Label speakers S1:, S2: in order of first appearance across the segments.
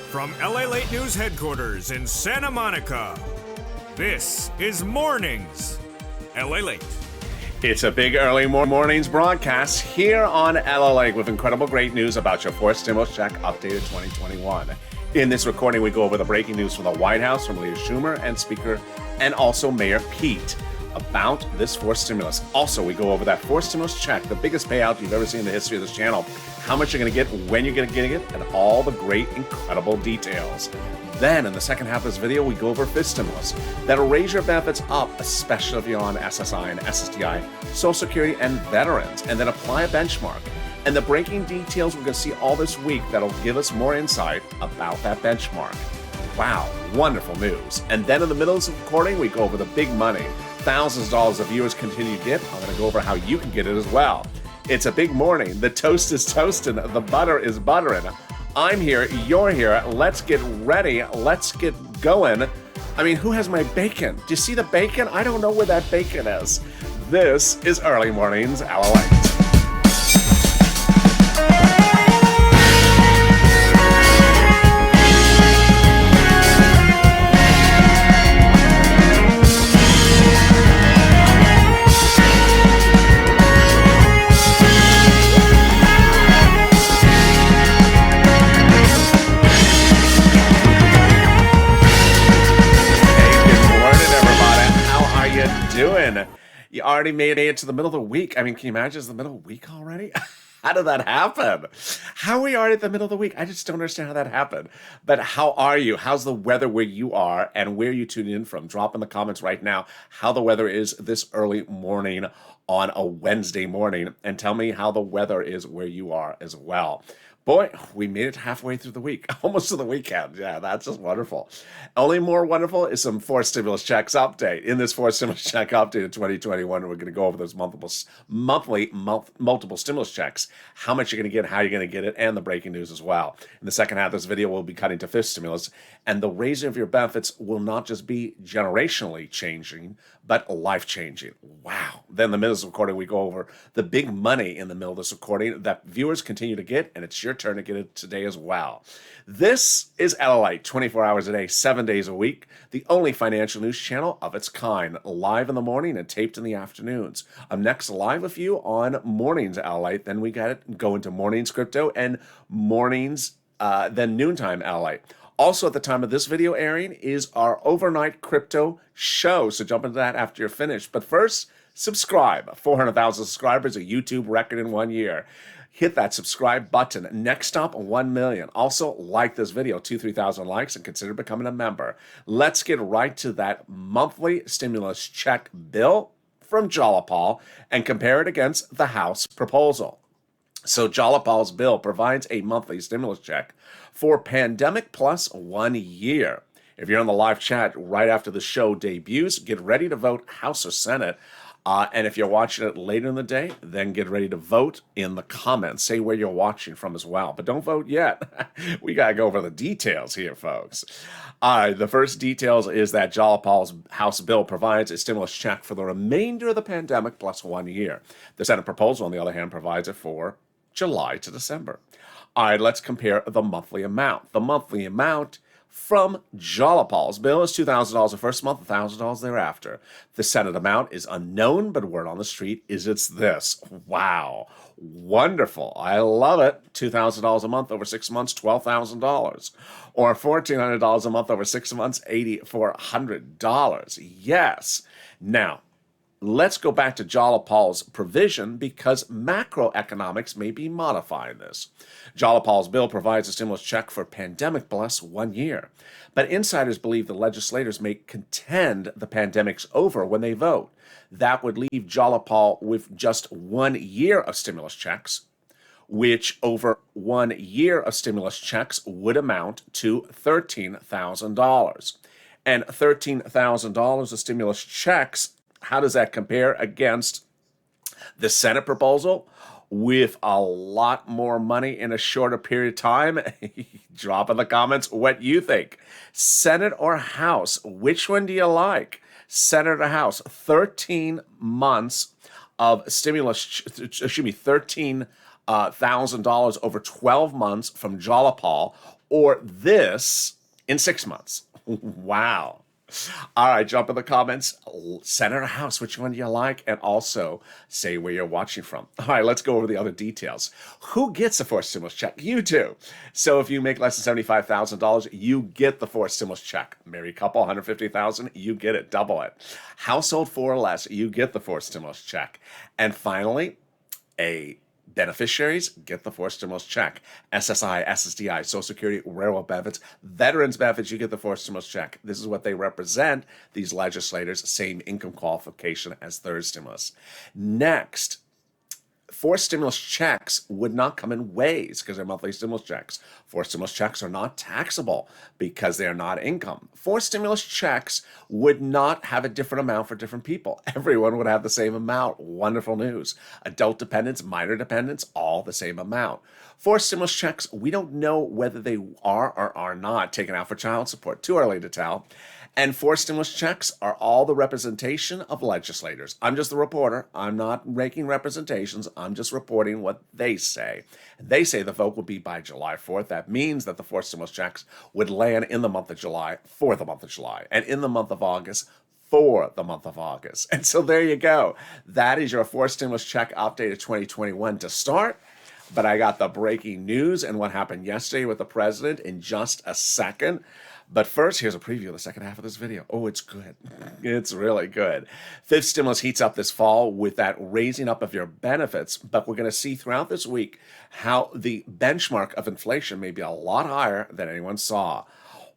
S1: From LALATE News headquarters in Santa Monica, this is Mornings LALATE.
S2: It's a big early mornings broadcast here on LALATE with incredible great news about your fourth stimulus check updated 2021. In this recording, we go over the breaking news from the White House, from Leader Schumer and Speaker, and also Mayor Pete about this fourth stimulus. Also, we go over that fourth stimulus check, the biggest payout you've ever seen in the history of this channel, how much you're going to get, when you're going to get it, and all the great, incredible details. Then, in the second half of this video, we go over fifth stimulus. That'll raise your benefits up, especially if you're on SSI and SSDI, Social Security, and veterans, and then apply a benchmark. And the breaking details we're going to see all this week that'll give us more insight about that benchmark. Wow, wonderful news. And then in the middle of this recording, we go over the big money. Thousands of dollars the viewers continue to get. I'm going to go over how you can get it as well. It's a big morning. The toast is toasting. The butter is buttering. I'm here. You're here. Let's get ready. Let's get going. I mean, who has my bacon? Do you see the bacon? I don't know where that bacon is. This is Early Mornings LALATE. Doing? You already made it to the middle of the week. I mean, can you imagine it's the middle of the week already? How did that happen? How are we already at the middle of the week? I just don't understand how that happened. But how are you? How's the weather where you are and where you tuning in from? Drop in the comments right now how the weather is this early morning on a Wednesday morning, and tell me how the weather is where you are as well. Boy, we made it halfway through the week, almost to the weekend. Yeah, that's just wonderful. Only more wonderful is some fourth stimulus checks update. In this fourth stimulus check update of 2021, we're going to go over those multiple stimulus checks, how much you're going to get, how you're going to get it, and the breaking news as well. In the second half of this video, we'll be cutting to fifth stimulus, and the raising of your benefits will not just be generationally changing, but life-changing. Wow. Then in the middle of this recording, we go over the big money in the middle of this recording that viewers continue to get, and it's your turn to get it today as well. This is LALATE, 24 hours a day, 7 days a week, the only financial news channel of its kind, live in the morning and taped in the afternoons. I'm next live with you on Mornings LALATE, then we got it go into Mornings Crypto and Mornings, then Noontime LALATE. Also, at the time of this video airing is our overnight crypto show, so jump into that after you're finished. But first, subscribe. 400,000 subscribers, a YouTube record in 1 year. Hit that subscribe button. Next stop, 1 million. Also, like this video, 3,000 likes, and consider becoming a member. Let's get right to that monthly stimulus check bill from Jalapal and compare it against the House proposal. So Jalapal's bill provides a monthly stimulus check for pandemic plus 1 year. If you're on the live chat right after the show debuts, get ready to vote House or Senate. And if you're watching it later in the day, then get ready to vote in the comments. Say where you're watching from as well. But don't vote yet. We got to go over the details here, folks. The first details is that Jalapal's House bill provides a stimulus check for the remainder of the pandemic plus 1 year. The Senate proposal, on the other hand, provides it for July to December. All right, let's compare the monthly amount. The monthly amount from Jalapal's bill is $2,000 the first month, $1,000 thereafter. The Senate amount is unknown, but word on the street is it's this. Wow. Wonderful. I love it. $2,000 a month over 6 months, $12,000. Or $1,400 a month over 6 months, $8,400. Yes. Now, let's go back to Jalapal's provision because macroeconomics may be modifying this. Jalapal's bill provides a stimulus check for pandemic plus 1 year. But insiders believe the legislators may contend the pandemic's over when they vote. That would leave Jalapal with just 1 year of stimulus checks, which over 1 year of stimulus checks would amount to $13,000. And $13,000 of stimulus checks, how does that compare against the Senate proposal with a lot more money in a shorter period of time? Drop in the comments what you think. Senate or House, which one do you like? Senate or House? 13 months of stimulus, $13,000 over 12 months from Jalapal, or this in 6 months. Wow. All right, jump in the comments, Senate or House, which one do you like? And also say where you're watching from. All right, let's go over the other details. Who gets a forced stimulus check? You do. So if you make less than $75,000, you get the forced stimulus check. Married couple, $150,000, you get it, double it. Household 4 or less, you get the forced stimulus check. And finally, beneficiaries get the forced stimulus check. SSI, SSDI, Social Security, railroad benefits, veterans benefits, you get the forced stimulus check. This is what they represent, these legislators, same income qualification as third stimulus. Next, forced stimulus checks would not come in waves because they're monthly stimulus checks. Forced stimulus checks are not taxable because they are not income. Forced stimulus checks would not have a different amount for different people. Everyone would have the same amount. Wonderful news. Adult dependents, minor dependents, all the same amount. Forced stimulus checks, we don't know whether they are or are not taken out for child support. Too early to tell. And forced stimulus checks are all the representation of legislators. I'm just the reporter. I'm not making representations. I'm just reporting what they say. They say the vote will be by July 4th. That means that the forced stimulus checks would land in the month of July for the month of July, and in the month of August for the month of August. And so there you go. That is your forced stimulus check update of 2021 to start. But I got the breaking news and what happened yesterday with the president in just a second. But first, here's a preview of the second half of this video. Oh, it's good. It's really good. Fifth stimulus heats up this fall with that raising up of your benefits. But we're going to see throughout this week how the benchmark of inflation may be a lot higher than anyone saw.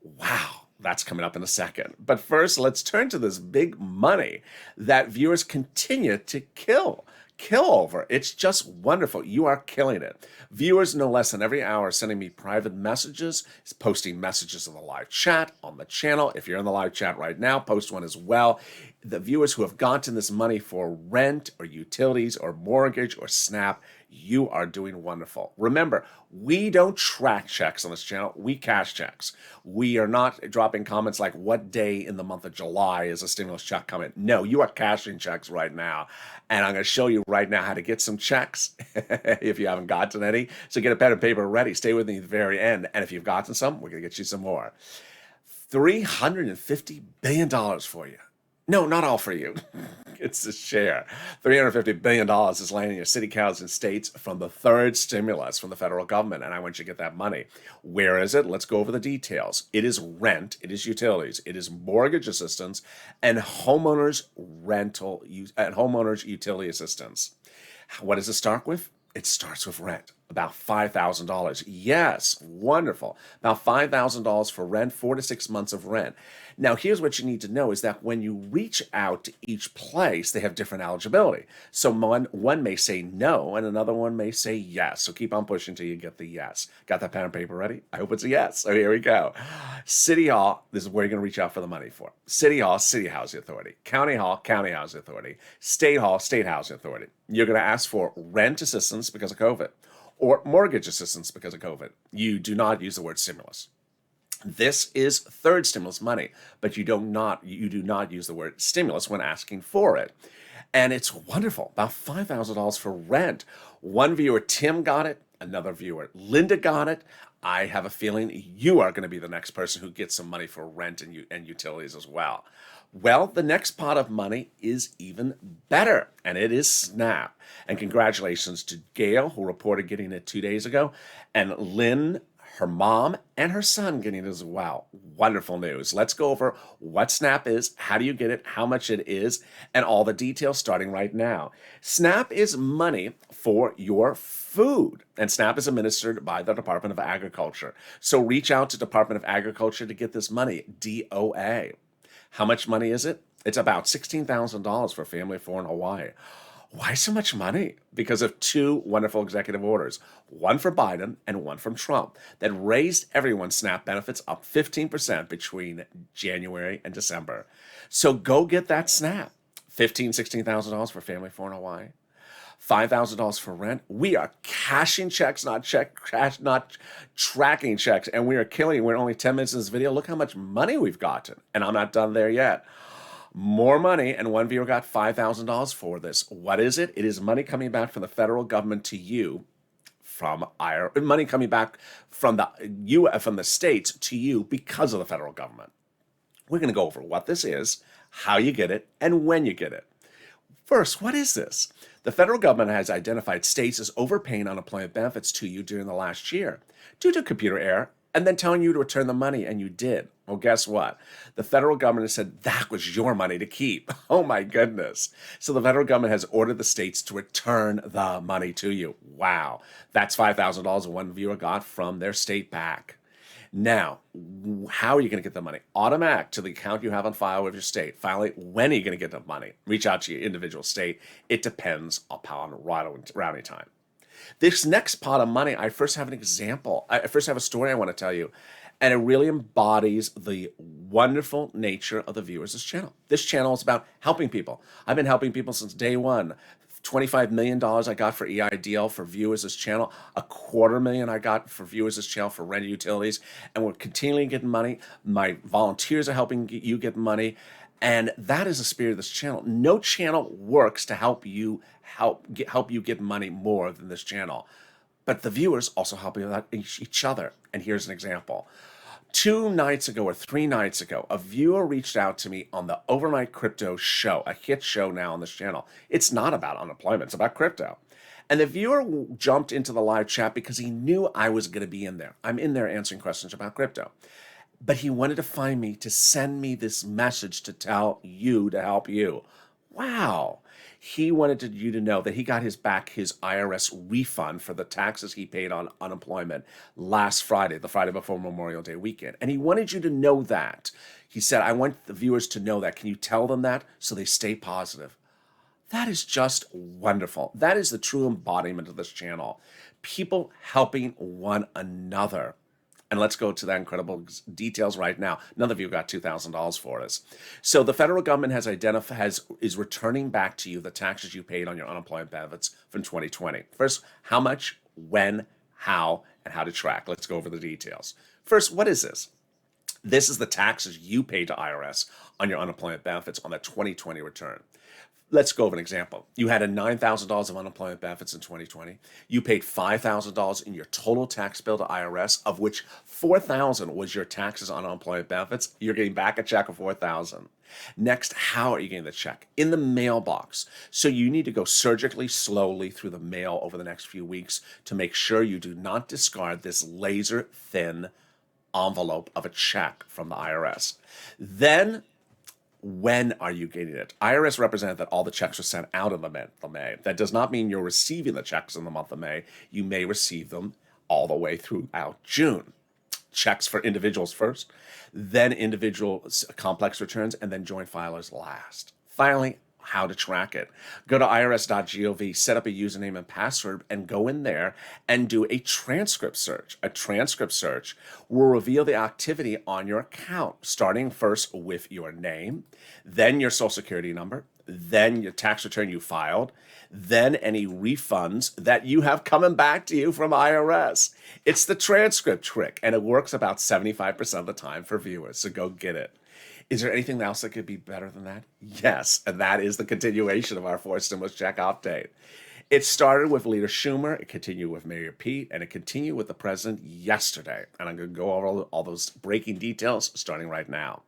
S2: Wow. That's coming up in a second. But first, let's turn to this big money that viewers continue to kill over. It's just wonderful. You are killing it. Viewers no less than every hour sending me private messages, posting messages in the live chat on the channel. If you're in the live chat right now, post one as well. The viewers who have gotten this money for rent or utilities or mortgage or SNAP, you are doing wonderful. Remember, we don't track checks on this channel. We cash checks. We are not dropping comments like what day in the month of July is a stimulus check coming. No, you are cashing checks right now. And I'm going to show you right now how to get some checks if you haven't gotten any. So get a pen and paper ready. Stay with me at the very end. And if you've gotten some, we're going to get you some more. $350 billion for you. No, not all for you. It's a share. $350 billion is landing in your city, counties, and states from the third stimulus from the federal government, and I want you to get that money. Where is it? Let's go over the details. It is rent, it is utilities, it is mortgage assistance, and homeowners utility assistance. What does it start with? It starts with rent, about $5,000. Yes, wonderful. About $5,000 for rent, 4 to 6 months of rent. Now, here's what you need to know is that when you reach out to each place, they have different eligibility. So one may say no, and another one may say yes. So keep on pushing until you get the yes. Got that pen and paper ready? I hope it's a yes. So here we go. City Hall, this is where you're going to reach out for the money for. City Hall, City Housing Authority. County Hall, County Housing Authority. State Hall, State Housing Authority. You're going to ask for rent assistance because of COVID or mortgage assistance because of COVID. You do not use the word stimulus. This is third stimulus money, but you do not use the word stimulus when asking for it. And it's wonderful, about $5,000 for rent. One viewer, Tim, got it. Another viewer, Linda, got it. I have a feeling you are going to be the next person who gets some money for rent and utilities as well. Well, the next pot of money is even better, and it is SNAP. And congratulations to Gail, who reported getting it 2 days ago, and Lynn, her mom, and her son getting it as well. Wonderful news. Let's go over what SNAP is, how do you get it, how much it is, and all the details starting right now. SNAP is money for your food, and SNAP is administered by the Department of Agriculture. So reach out to Department of Agriculture to get this money, DOA. How much money is it? It's about $16,000 for a family of 4 in Hawaii. Why so much money? Because of 2 wonderful executive orders, one for Biden and one from Trump, that raised everyone's SNAP benefits up 15% between January and December. So go get that SNAP. $16,000 for a family of 4 in Hawaii. $5,000 for rent. We are cashing checks, not tracking checks, and we are killing. We're only 10 minutes in this video. Look how much money we've gotten, and I'm not done there yet. More money, and one viewer got $5,000 for this. What is it? It is money coming back from the federal government to you money coming back from the states to you because of the federal government. We're going to go over what this is, how you get it, and when you get it. First, what is this? The federal government has identified states as overpaying unemployment benefits to you during the last year due to computer error and then telling you to return the money, and you did. Well, guess what? The federal government has said that was your money to keep. Oh my goodness. So the federal government has ordered the states to return the money to you. Wow. That's $5,000 one viewer got from their state back. Now, how are you going to get the money? Automatic to the account you have on file with your state. Finally, when are you going to get the money? Reach out to your individual state. It depends upon routing time. This next pot of money, I first have an example. I first have a story I want to tell you, and it really embodies the wonderful nature of the viewers of this channel. This channel is about helping people. I've been helping people since day one. $25 million I got for EIDL for viewers this channel, $250,000 I got for viewers this channel for rent utilities, and we're continually getting money. My volunteers are helping you get money, and that is the spirit of this channel. No channel works to help you get money more than this channel, but the viewers also help each other. And here's an example. 2 nights ago or 3 nights ago, a viewer reached out to me on the Overnight Crypto show, a hit show now on this channel. It's not about unemployment, it's about crypto. And the viewer jumped into the live chat because he knew I was going to be in there. I'm in there answering questions about crypto. But he wanted to find me to send me this message to tell you to help you. Wow. He wanted you to know that he got his IRS refund for the taxes he paid on unemployment last Friday, the Friday before Memorial Day weekend. And he wanted you to know that. He said, I want the viewers to know that. Can you tell them that so they stay positive? That is just wonderful. That is the true embodiment of this channel. People helping one another. And let's go to that incredible details right now. None of you got $2,000 for us. So the federal government is returning back to you the taxes you paid on your unemployment benefits from 2020. First, how much, when, how, and how to track. Let's go over the details. First, what is this? This is the taxes you paid to IRS on your unemployment benefits on the 2020 return. Let's go over an example. You had $9,000 of unemployment benefits in 2020. You paid $5,000 in your total tax bill to IRS, of which $4,000 was your taxes on unemployment benefits. You're getting back a check of $4,000. Next, how are you getting the check? In the mailbox. So you need to go surgically slowly through the mail over the next few weeks to make sure you do not discard this laser thin envelope of a check from the IRS. Then, when are you getting it? IRS represented that all the checks were sent out in the month of May. That does not mean you're receiving the checks in the month of May. You may receive them all the way throughout June. Checks for individuals first, then individual complex returns, and then joint filers last. Finally, how to track it. Go to irs.gov, set up a username and password, and go in there and do a transcript search. A transcript search will reveal the activity on your account, starting first with your name, then your social security number, then your tax return you filed, then any refunds that you have coming back to you from IRS. It's the transcript trick, and it works about 75% of the time for viewers, so go get it. Is there anything else that could be better than that? Yes, and that is the continuation of our 4 stimulus check update. It started with Leader Schumer, it continued with Mayor Pete, and it continued with the president yesterday. And I'm going to go over all those breaking details starting right now.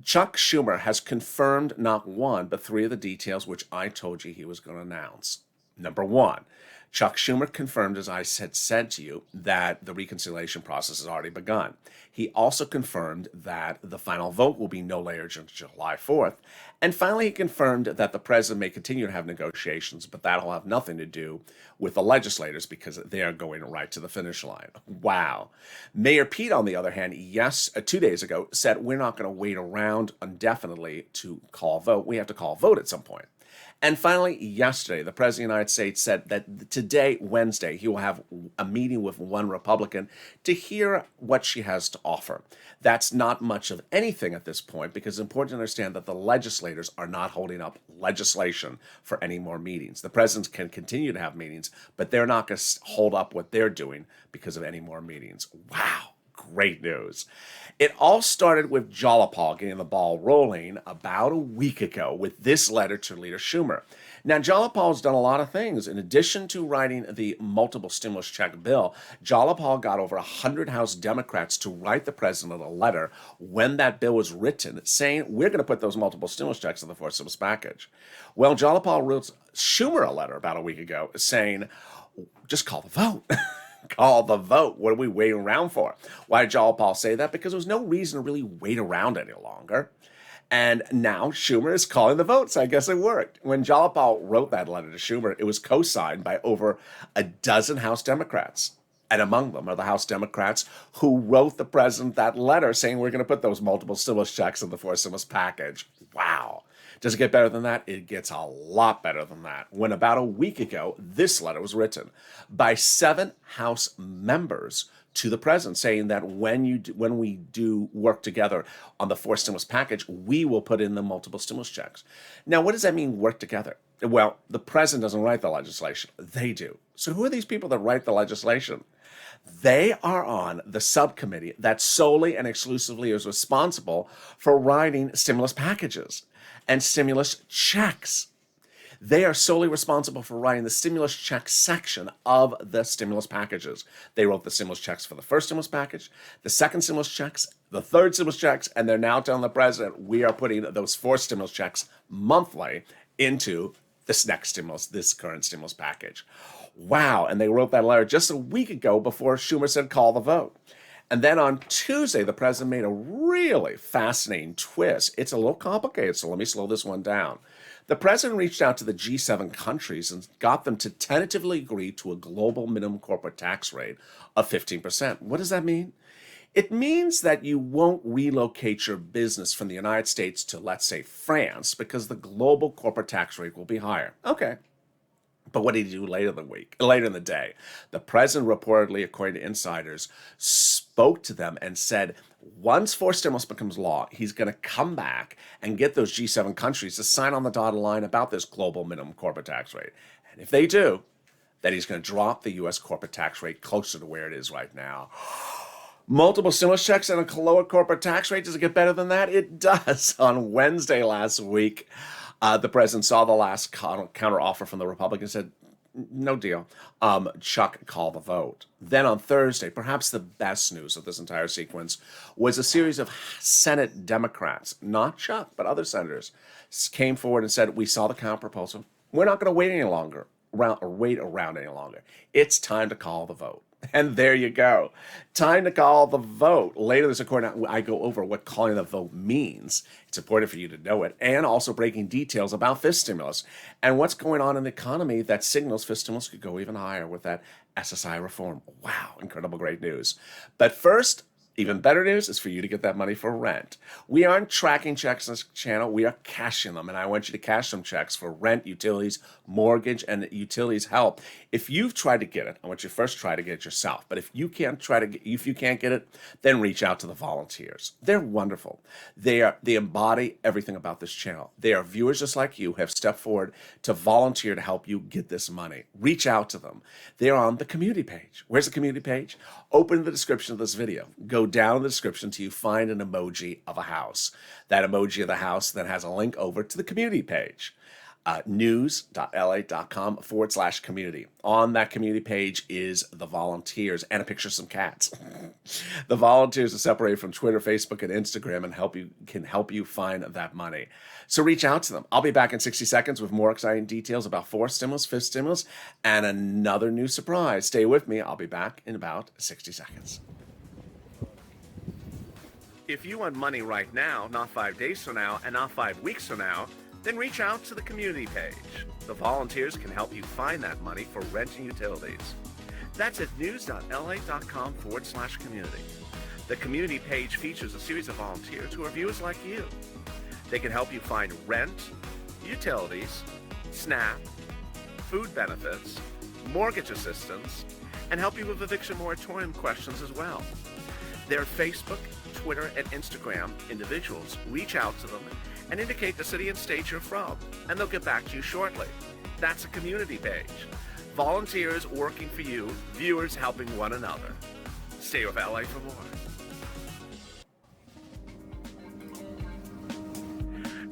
S2: Chuck Schumer has confirmed not 1, but 3 of the details which I told you he was going to announce. Number 1, Chuck Schumer confirmed, as I said to you, that the reconciliation process has already begun. He also confirmed that the final vote will be no later than July 4th. And finally, he confirmed that the president may continue to have negotiations, but that'll have nothing to do with the legislators because they are going right to the finish line. Wow. Mayor Pete, on the other hand, 2 days ago, said we're not going to wait around indefinitely to call a vote. We have to call a vote at some point. And finally, yesterday, the President of the United States said that today, Wednesday, he will have a meeting with one Republican to hear what she has to offer. That's not much of anything at this point because it's important to understand that the legislators are not holding up legislation for any more meetings. The presidents can continue to have meetings, but they're not going to hold up what they're doing because of any more meetings. Wow. great news. It all started with Jolapal getting the ball rolling about a week ago with this letter to Leader Schumer. Now, Jolapal's done a lot of things. In addition to writing the multiple stimulus check bill, Jolapal got over 100 House Democrats to write the president a letter when that bill was written saying, we're going to put those multiple stimulus checks in the fourth stimulus package. Well, Jolapal wrote Schumer a letter about a week ago saying, just call the vote. Call the vote. What are we waiting around for? Why did Jolapal say that? Because there was no reason to really wait around any longer. And now Schumer is calling the vote, so I guess it worked. When Jolapal wrote that letter to Schumer, it was co-signed by over a dozen House Democrats. And among them are the House Democrats who wrote the president that letter saying we're going to put those multiple stimulus checks in the fourth stimulus package. Wow. Does it get better than that? It gets a lot better than that. When about a week ago, this letter was written by 7 House members to the president saying that when we do work together on the fourth stimulus package, we will put in the multiple stimulus checks. Now, what does that mean, work together? Well, the president doesn't write the legislation. They do. So who are these people that write the legislation? They are on the subcommittee that solely and exclusively is responsible for writing stimulus packages and stimulus checks. They are solely responsible for writing the stimulus check section of the stimulus packages. They wrote the stimulus checks for the first stimulus package, the second stimulus checks, the third stimulus checks, and they're now telling the president we are putting those 4 stimulus checks monthly into this current stimulus package. Wow, and they wrote that letter just a week ago before Schumer said call the vote. And then on Tuesday, the president made a really fascinating twist. It's a little complicated, so let me slow this one down. The president reached out to the G7 countries and got them to tentatively agree to a global minimum corporate tax rate of 15%. What does that mean? It means that you won't relocate your business from the United States to, let's say, France, because the global corporate tax rate will be higher. Okay. But what did he do later in the day? The president reportedly, according to insiders, spoke to them and said, once fourth stimulus becomes law, he's going to come back and get those G7 countries to sign on the dotted line about this global minimum corporate tax rate. And if they do, then he's going to drop the U.S. corporate tax rate closer to where it is right now. Multiple stimulus checks and a lower corporate tax rate. Does it get better than that? It does. On Wednesday last week, the president saw the last counter offer from the Republicans and said, no deal. Chuck, call the vote. Then on Thursday, perhaps the best news of this entire sequence was a series of Senate Democrats, not Chuck, but other senators, came forward and said, we saw the counter proposal. We're not going to wait around any longer. It's time to call the vote. And there you go. Time to call the vote. Later this recording, I go over what calling the vote means. It's important for you to know it. And also breaking details about fifth stimulus and what's going on in the economy that signals fifth stimulus could go even higher with that SSI reform. Wow, incredible, great news. But first, even better news is for you to get that money for rent. We aren't tracking checks on this channel. We are cashing them. And I want you to cash some checks for rent, utilities, mortgage, and utilities help. If you've tried to get it, I want you to first try to get it yourself. But if you can't get it, then reach out to the volunteers. They're wonderful. They embody everything about this channel. They are viewers just like you who have stepped forward to volunteer to help you get this money. Reach out to them. They're on the community page. Where's the community page? Open the description of this video. Go down in the description till you find an emoji of a house. That emoji of the house then has a link over to the community page. news.lalate.com/community. On that community page is the volunteers and a picture of some cats. The volunteers are separated from Twitter, Facebook, and Instagram and can help you find that money. So reach out to them. I'll be back in 60 seconds with more exciting details about fourth stimulus, fifth stimulus, and another new surprise. Stay with me. I'll be back in about 60 seconds. If you want money right now, not 5 days from now, and not 5 weeks from now, then reach out to the community page. The volunteers can help you find that money for rent and utilities. That's at news.lalate.com/community. The community page features a series of volunteers who are viewers like you. They can help you find rent, utilities, SNAP, food benefits, mortgage assistance, and help you with eviction moratorium questions as well. Their Facebook, Twitter, and Instagram individuals reach out to them and indicate the city and state you're from, and they'll get back to you shortly. That's a community page. Volunteers working for you, viewers helping one another. Stay with LA for more.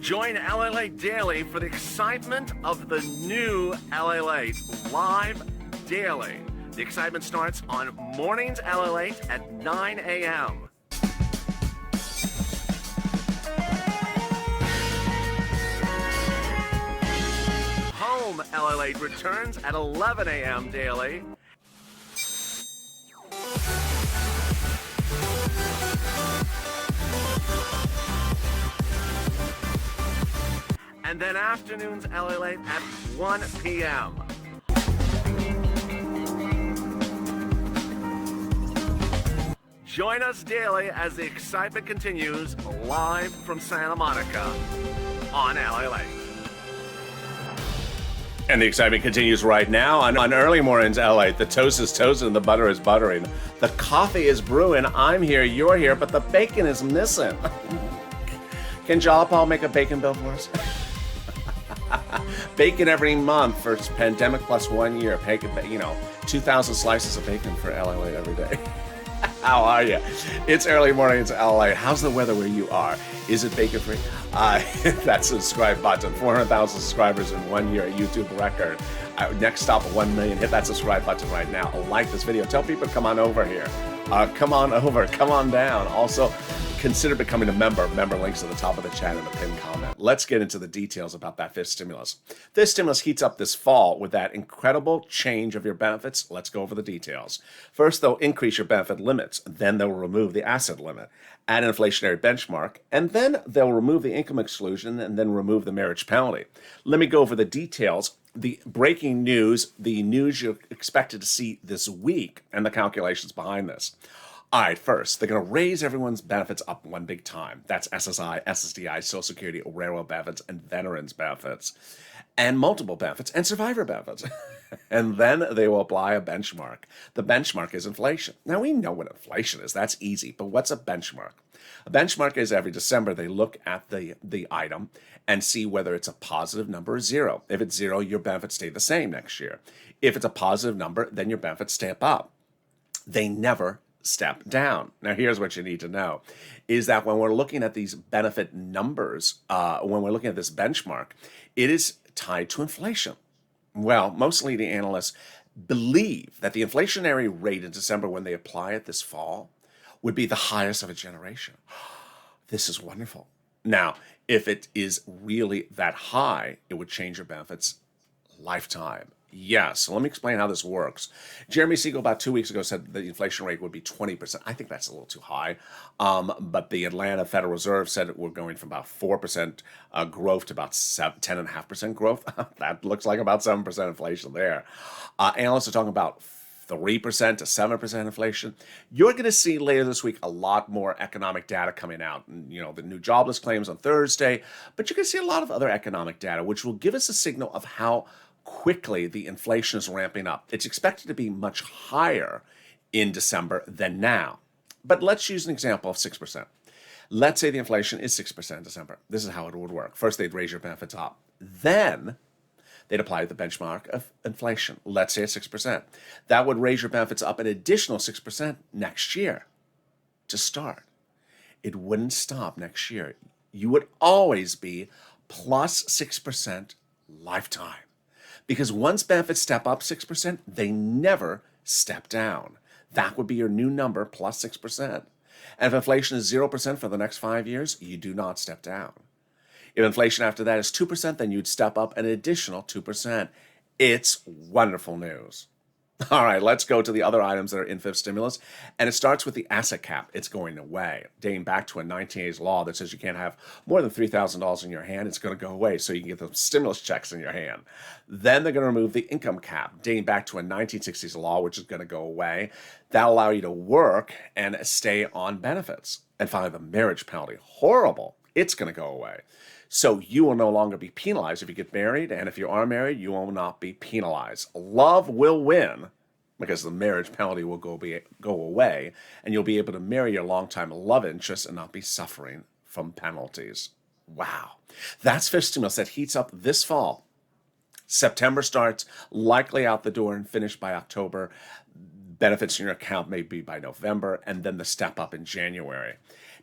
S2: Join LALATE Daily for the excitement of the new LALATE live daily. The excitement starts on Mornings LALATE at 9 a.m. Home LALATE returns at 11 a.m. daily. And then afternoons LALATE at 1 p.m. Join us daily as the excitement continues live from Santa Monica on LALATE. And the excitement continues right now on Early Mornings LALATE. The toast is toasted and the butter is buttering. The coffee is brewing. I'm here, you're here, but the bacon is missing. Can Jalapal make a bacon bill for us? Bacon every month for pandemic plus 1 year. 2,000 slices of bacon for LALATE every day. How are you? It's Early Mornings LALATE. How's the weather where you are? Is it bacon free? That subscribe button. 400,000 subscribers in 1 year, a YouTube record. Next stop, 1 million. Hit that subscribe button right now. Like this video. Tell people to come on over here. Come on over. Come on down. Also, consider becoming a member. Member links at the top of the chat and the pinned comment. Let's get into the details about that fifth stimulus. This stimulus heats up this fall with that incredible change of your benefits. Let's go over the details. First, they'll increase your benefit limits. Then they'll remove the asset limit, add an inflationary benchmark, and then they'll remove the income exclusion and then remove the marriage penalty. Let me go over the details. The breaking news, the news you're expected to see this week, and the calculations behind this. All right, first, they're going to raise everyone's benefits up one big time. That's SSI, SSDI, Social Security, railroad benefits, and veterans benefits, and multiple benefits, and survivor benefits. And then they will apply a benchmark. The benchmark is inflation. Now, we know what inflation is. That's easy. But what's a benchmark? A benchmark is every December they look at the item and see whether it's a positive number or zero. If it's zero, your benefits stay the same next year. If it's a positive number, then your benefits step up. They never step down. Now, here's what you need to know, is that when we're looking at these benefit numbers, when we're looking at this benchmark, it is tied to inflation. Well, most leading analysts believe that the inflationary rate in December when they apply it this fall would be the highest of a generation. This is wonderful. Now, if it is really that high, it would change your benefits lifetime. Yes, so let me explain how this works. Jeremy Siegel about 2 weeks ago said the inflation rate would be 20%. I think that's a little too high. But the Atlanta Federal Reserve said we're going from about 4% growth to about 10.5% growth. That looks like about 7% inflation there. Analysts are talking about 3% to 7% inflation. You're going to see later this week a lot more economic data coming out. The new jobless claims on Thursday, but you're going to see a lot of other economic data, which will give us a signal of how quickly the inflation is ramping up. It's expected to be much higher in December than now. But let's use an example of 6%. Let's say the inflation is 6% in December. This is how it would work. First, they'd raise your benefits up. Then they'd apply the benchmark of inflation. Let's say it's 6%. That would raise your benefits up an additional 6% next year to start. It wouldn't stop next year. You would always be plus 6% lifetime. Because once benefits step up 6%, they never step down. That would be your new number, plus 6%. And if inflation is 0% for the next 5 years, you do not step down. If inflation after that is 2%, then you'd step up an additional 2%. It's wonderful news. All right, let's go to the other items that are in fifth stimulus. And it starts with the asset cap. It's going away, dating back to a 1980s law that says you can't have more than $3,000 in your hand. It's going to go away so you can get those stimulus checks in your hand. Then they're going to remove the income cap, dating back to a 1960s law, which is going to go away. That'll allow you to work and stay on benefits. And finally, the marriage penalty. Horrible. It's going to go away. So you will no longer be penalized if you get married, and if you are married, you will not be penalized. Love will win because the marriage penalty will go away, and you'll be able to marry your longtime love interest and not be suffering from penalties. Wow. That's fifth stimulus that heats up this fall. September starts, likely out the door and finished by October. Benefits in your account may be by November, and then the step up in January.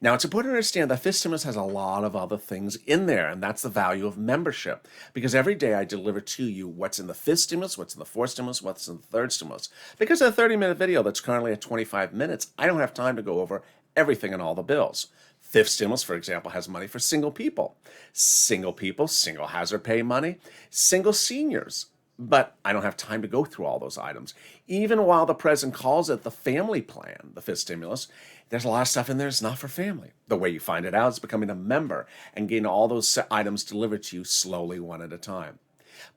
S2: Now, it's important to understand that this stimulus has a lot of other things in there, and that's the value of membership. Because every day I deliver to you what's in the fifth stimulus, what's in the fourth stimulus, what's in the third stimulus. Because of a 30-minute video that's currently at 25 minutes, I don't have time to go over everything and all the bills. Fifth stimulus, for example, has money for single people, single hazard pay money, single seniors. But I don't have time to go through all those items. Even while the president calls it the family plan, the fifth stimulus, there's a lot of stuff in there that's not for family. The way you find it out is becoming a member and getting all those items delivered to you slowly, one at a time.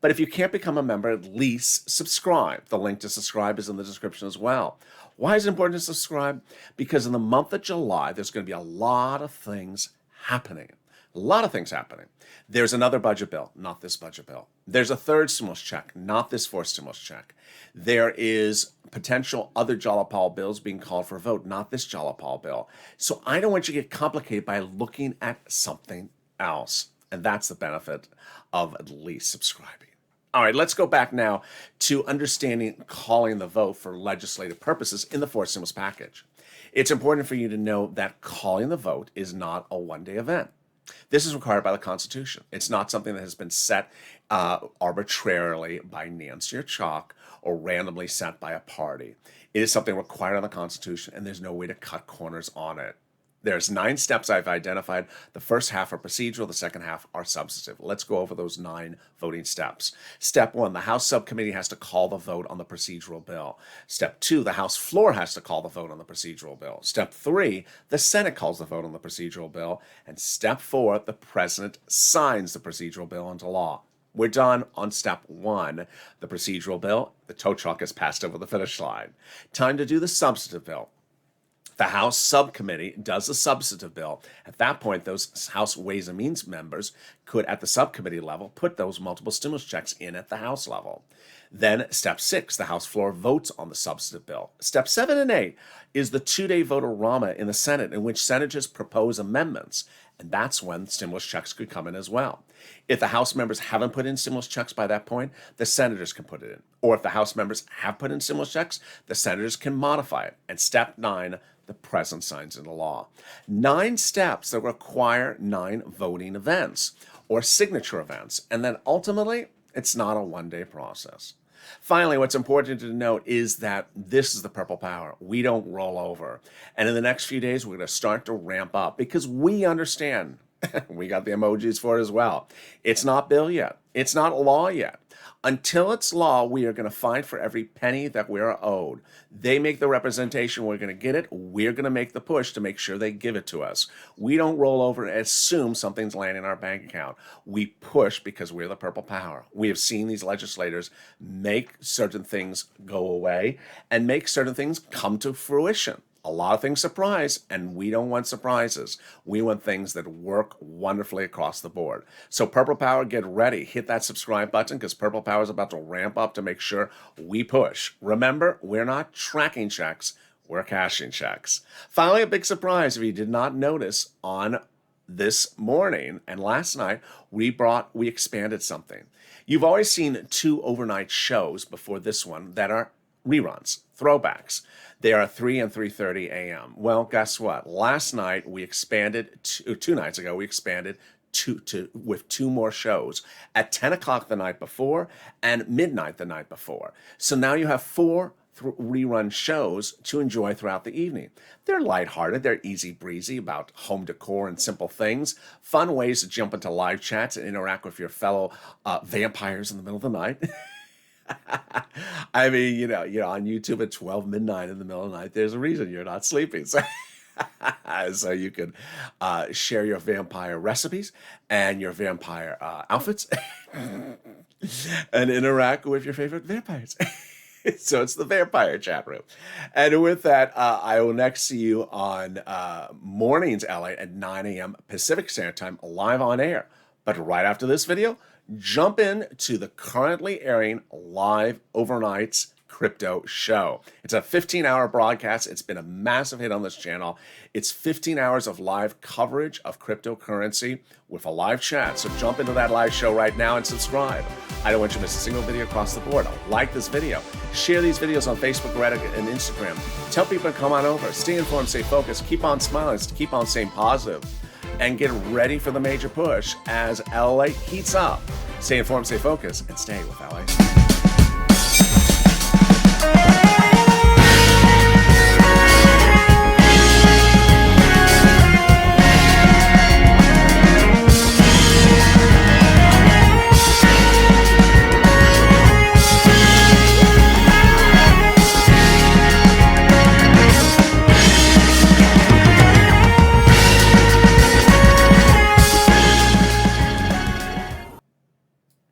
S2: But if you can't become a member, at least subscribe. The link to subscribe is in the description as well. Why is it important to subscribe? Because in the month of July, there's going to be a lot of things happening. A lot of things happening. There's another budget bill, not this budget bill. There's a third stimulus check, not this fourth stimulus check. There is potential other Jalapal bills being called for a vote, not this Jalapal bill. So I don't want you to get complicated by looking at something else. And that's the benefit of at least subscribing. All right, let's go back now to understanding calling the vote for legislative purposes in the fourth stimulus package. It's important for you to know that calling the vote is not a one-day event. This is required by the Constitution. It's not something that has been set arbitrarily by Nancy or Chalk or randomly set by a party. It is something required on the Constitution, and there's no way to cut corners on it. There's 9 steps I've identified. The first half are procedural, the second half are substantive. Let's go over those 9 voting steps. Step 1, the House subcommittee has to call the vote on the procedural bill. Step 2, the House floor has to call the vote on the procedural bill. Step 3, the Senate calls the vote on the procedural bill. And step 4, the President signs the procedural bill into law. We're done on step 1, the procedural bill. The tow truck has passed over the finish line. Time to do the substantive bill. The House subcommittee does the substantive bill. At that point, those House Ways and Means members could, at the subcommittee level, put those multiple stimulus checks in at the House level. Then step 6, the House floor votes on the substantive bill. Step 7 and 8 is the 2-day vote-a-rama in the Senate, in which senators propose amendments. And that's when stimulus checks could come in as well. If the House members haven't put in stimulus checks by that point, the senators can put it in. Or if the House members have put in stimulus checks, the senators can modify it. And step 9, the president signs into law. 9 steps that require 9 voting events or signature events. And then ultimately, it's not a one-day process. Finally, what's important to note is that this is the purple power. We don't roll over. And in the next few days, we're going to start to ramp up because we understand. We got the emojis for it as well. It's not bill yet. It's not law yet. Until it's law, we are going to fight for every penny that we're owed. They make the representation, we're going to get it. We're going to make the push to make sure they give it to us. We don't roll over and assume something's landing in our bank account. We push because we're the purple power. We have seen these legislators make certain things go away and make certain things come to fruition. A lot of things surprise, and we don't want surprises. We want things that work wonderfully across the board. So Purple Power, get ready. Hit that subscribe button because Purple Power is about to ramp up to make sure we push. Remember, we're not tracking checks, we're cashing checks. Finally, a big surprise if you did not notice on this morning and last night, we expanded something. You've always seen 2 overnight shows before this one that are reruns, throwbacks. They are 3 and 3:30 a.m. Well, guess what? Last night we expanded, 2 nights ago, we expanded with 2 more shows at 10 o'clock the night before and midnight the night before. So now you have 4 rerun shows to enjoy throughout the evening. They're lighthearted, they're easy breezy about home decor and simple things, fun ways to jump into live chats and interact with your fellow vampires in the middle of the night. I mean, you're on YouTube at 12 midnight in the middle of the night. There's a reason you're not sleeping. So you can share your vampire recipes and your vampire outfits and interact with your favorite vampires. So it's the vampire chat room. And with that, I will next see you on mornings LA at 9 a.m. Pacific Standard Time live on air. But right after this video, jump in to the currently airing live overnights Crypto Show. It's a 15-hour broadcast. It's been a massive hit on this channel. It's 15 hours of live coverage of cryptocurrency with a live chat. So jump into that live show right now and subscribe. I don't want you to miss a single video across the board. Like this video. Share these videos on Facebook, Reddit, and Instagram. Tell people to come on over. Stay informed, stay focused. Keep on smiling. Keep on staying positive. And get ready for the major push as LA heats up. Stay informed, stay focused, and stay with LA.